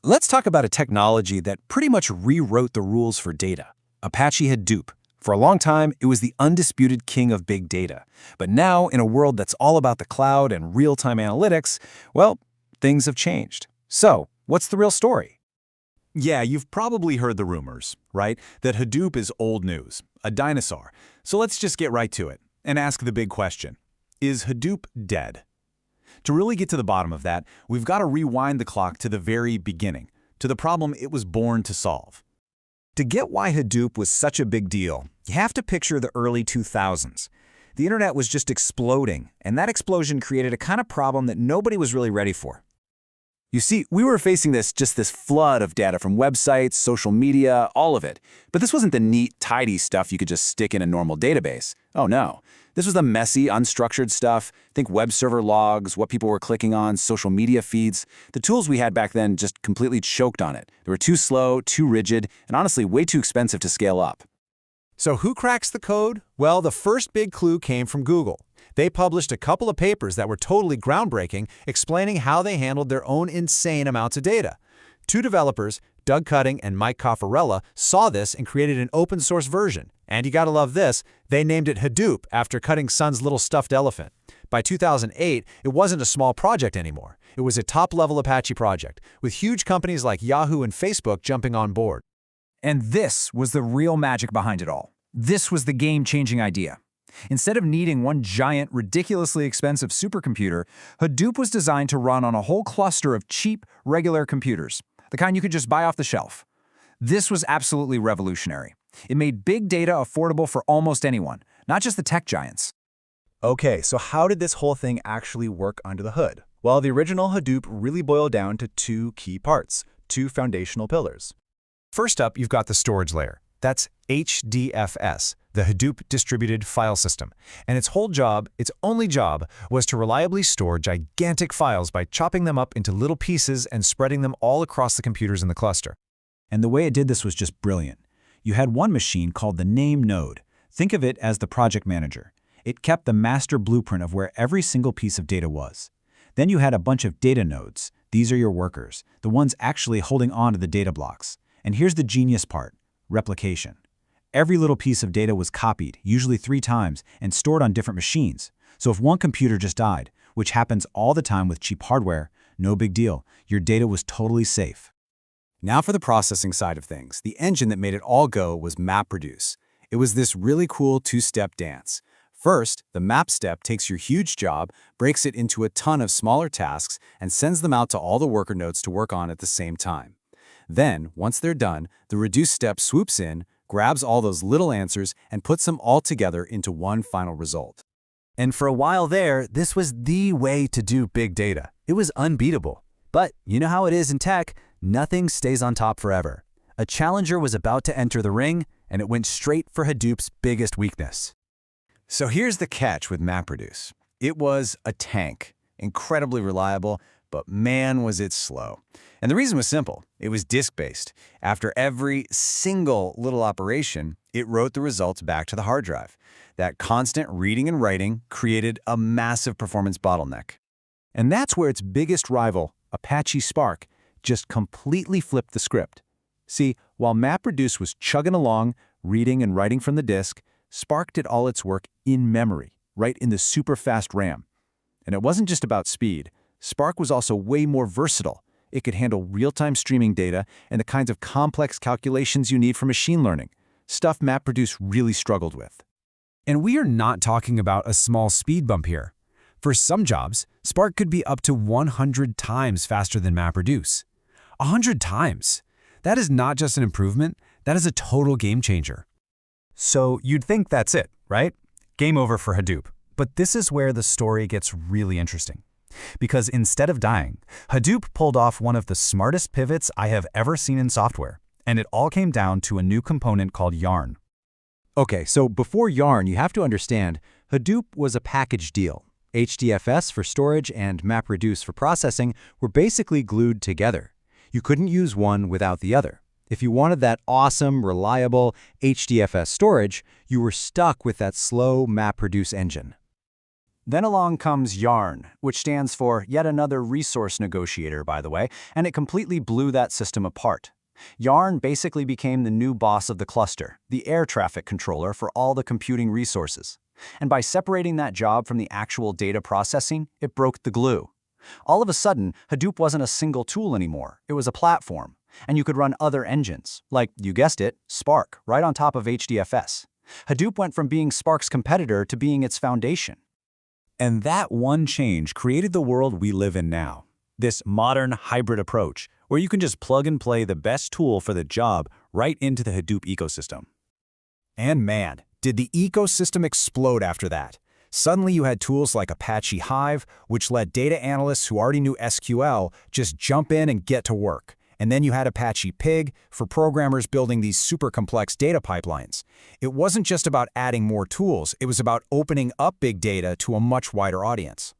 Let's talk about a technology that pretty much rewrote the rules for data, Apache Hadoop. For a long time, it was the undisputed king of big data. But now, in a world that's all about the cloud and real-time analytics, well, things have changed. So, what's the real story? Yeah, you've probably heard the rumors, right? That Hadoop is old news, a dinosaur. So let's just get right to it and ask the big question. Is Hadoop dead? To really get to the bottom of that, we've got to rewind the clock to the very beginning, to the problem it was born to solve. To get why Hadoop was such a big deal, you have to picture the early 2000s. The internet was just exploding, and that explosion created a kind of problem that nobody was really ready for. You see, we were facing this flood of data from websites, social media, all of it. But this wasn't the neat, tidy stuff you could just stick in a normal database. Oh no. This was the messy, unstructured stuff. Think web server logs, what people were clicking on, social media feeds. The tools we had back then just completely choked on it. They were too slow, too rigid, and honestly way too expensive to scale up. So who cracks the code? Well, the first big clue came from Google. They published a couple of papers that were totally groundbreaking, explaining how they handled their own insane amounts of data. Two developers, Doug Cutting and Mike Caffarella, saw this and created an open-source version. And you gotta love this, they named it Hadoop after Cutting's son's little stuffed elephant. By 2008, it wasn't a small project anymore. It was a top-level Apache project, with huge companies like Yahoo and Facebook jumping on board. And this was the real magic behind it all. This was the game-changing idea. Instead of needing one giant, ridiculously expensive supercomputer, Hadoop was designed to run on a whole cluster of cheap, regular computers, the kind you could just buy off the shelf. This was absolutely revolutionary. It made big data affordable for almost anyone, not just the tech giants. Okay, so how did this whole thing actually work under the hood? Well, the original Hadoop really boiled down to two key parts, two foundational pillars. First up, you've got the storage layer. That's HDFS, the Hadoop Distributed File System. And its only job, was to reliably store gigantic files by chopping them up into little pieces and spreading them all across the computers in the cluster. And the way it did this was just brilliant. You had one machine called the name node. Think of it as the project manager. It kept the master blueprint of where every single piece of data was. Then you had a bunch of data nodes. These are your workers, the ones actually holding on to the data blocks. And here's the genius part. Replication. Every little piece of data was copied, usually 3 times, and stored on different machines. So if one computer just died, which happens all the time with cheap hardware, no big deal. Your data was totally safe. Now for the processing side of things, the engine that made it all go was MapReduce. It was this really cool 2-step dance. First, the map step takes your huge job, breaks it into a ton of smaller tasks, and sends them out to all the worker nodes to work on at the same time. Then, once they're done, the reduce step swoops in, grabs all those little answers, and puts them all together into one final result. And for a while there, this was the way to do big data. It was unbeatable. But you know how it is in tech, nothing stays on top forever. A challenger was about to enter the ring, and it went straight for Hadoop's biggest weakness. So here's the catch with MapReduce. It was a tank, incredibly reliable, but man was it slow. And the reason was simple. It was disk-based. After every single little operation, it wrote the results back to the hard drive. That constant reading and writing created a massive performance bottleneck. And that's where its biggest rival, Apache Spark, just completely flipped the script. See, while MapReduce was chugging along, reading and writing from the disk, Spark did all its work in memory, right in the super fast RAM. And it wasn't just about speed. Spark was also way more versatile. It could handle real-time streaming data and the kinds of complex calculations you need for machine learning, stuff MapReduce really struggled with. And we are not talking about a small speed bump here. For some jobs, Spark could be up to 100 times faster than MapReduce. 100 times! That is not just an improvement, that is a total game changer. So you'd think that's it, right? Game over for Hadoop. But this is where the story gets really interesting. Because instead of dying, Hadoop pulled off one of the smartest pivots I have ever seen in software. And it all came down to a new component called Yarn. Okay, so before Yarn, you have to understand, Hadoop was a package deal. HDFS for storage and MapReduce for processing were basically glued together. You couldn't use one without the other. If you wanted that awesome, reliable HDFS storage, you were stuck with that slow MapReduce engine. Then along comes Yarn, which stands for Yet Another Resource Negotiator, by the way, and it completely blew that system apart. Yarn basically became the new boss of the cluster, the air traffic controller for all the computing resources. And by separating that job from the actual data processing, it broke the glue. All of a sudden, Hadoop wasn't a single tool anymore, it was a platform. And you could run other engines, like, you guessed it, Spark, right on top of HDFS. Hadoop went from being Spark's competitor to being its foundation. And that one change created the world we live in now. This modern hybrid approach, where you can just plug and play the best tool for the job right into the Hadoop ecosystem. And man, did the ecosystem explode after that. Suddenly you had tools like Apache Hive, which let data analysts who already knew SQL just jump in and get to work. And then you had Apache Pig for programmers building these super complex data pipelines. It wasn't just about adding more tools, it was about opening up big data to a much wider audience.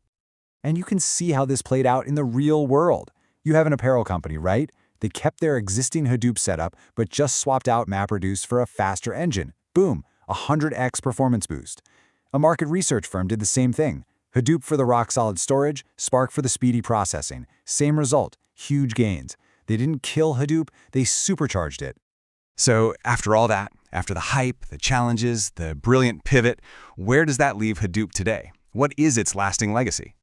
And you can see how this played out in the real world. You have an apparel company, right? They kept their existing Hadoop setup, but just swapped out MapReduce for a faster engine. Boom, 100x performance boost. A market research firm did the same thing. Hadoop for the rock-solid storage, Spark for the speedy processing. Same result, huge gains. They didn't kill Hadoop, they supercharged it. So after all that, after the hype, the challenges, the brilliant pivot, where does that leave Hadoop today? What is its lasting legacy?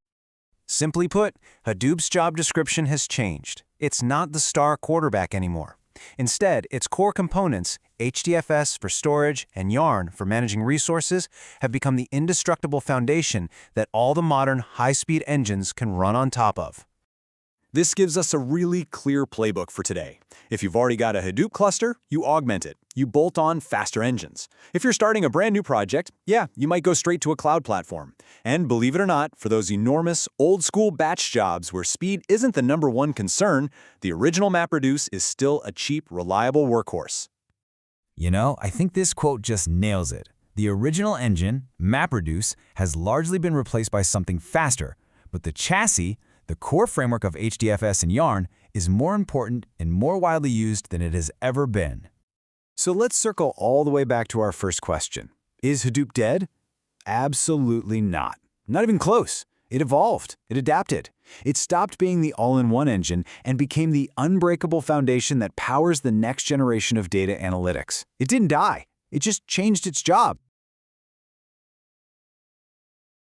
Simply put, Hadoop's job description has changed. It's not the star quarterback anymore. Instead, its core components, HDFS for storage and Yarn for managing resources, have become the indestructible foundation that all the modern high-speed engines can run on top of. This gives us a really clear playbook for today. If you've already got a Hadoop cluster, you augment it. You bolt on faster engines. If you're starting a brand new project, yeah, you might go straight to a cloud platform. And believe it or not, for those enormous, old-school batch jobs where speed isn't the #1 concern, the original MapReduce is still a cheap, reliable workhorse. You know, I think this quote just nails it. The original engine, MapReduce, has largely been replaced by something faster, but the chassis, the core framework of HDFS and Yarn, is more important and more widely used than it has ever been. So let's circle all the way back to our first question. Is Hadoop dead? Absolutely not. Not even close. It evolved. It adapted. It stopped being the all-in-one engine and became the unbreakable foundation that powers the next generation of data analytics. It didn't die. It just changed its job.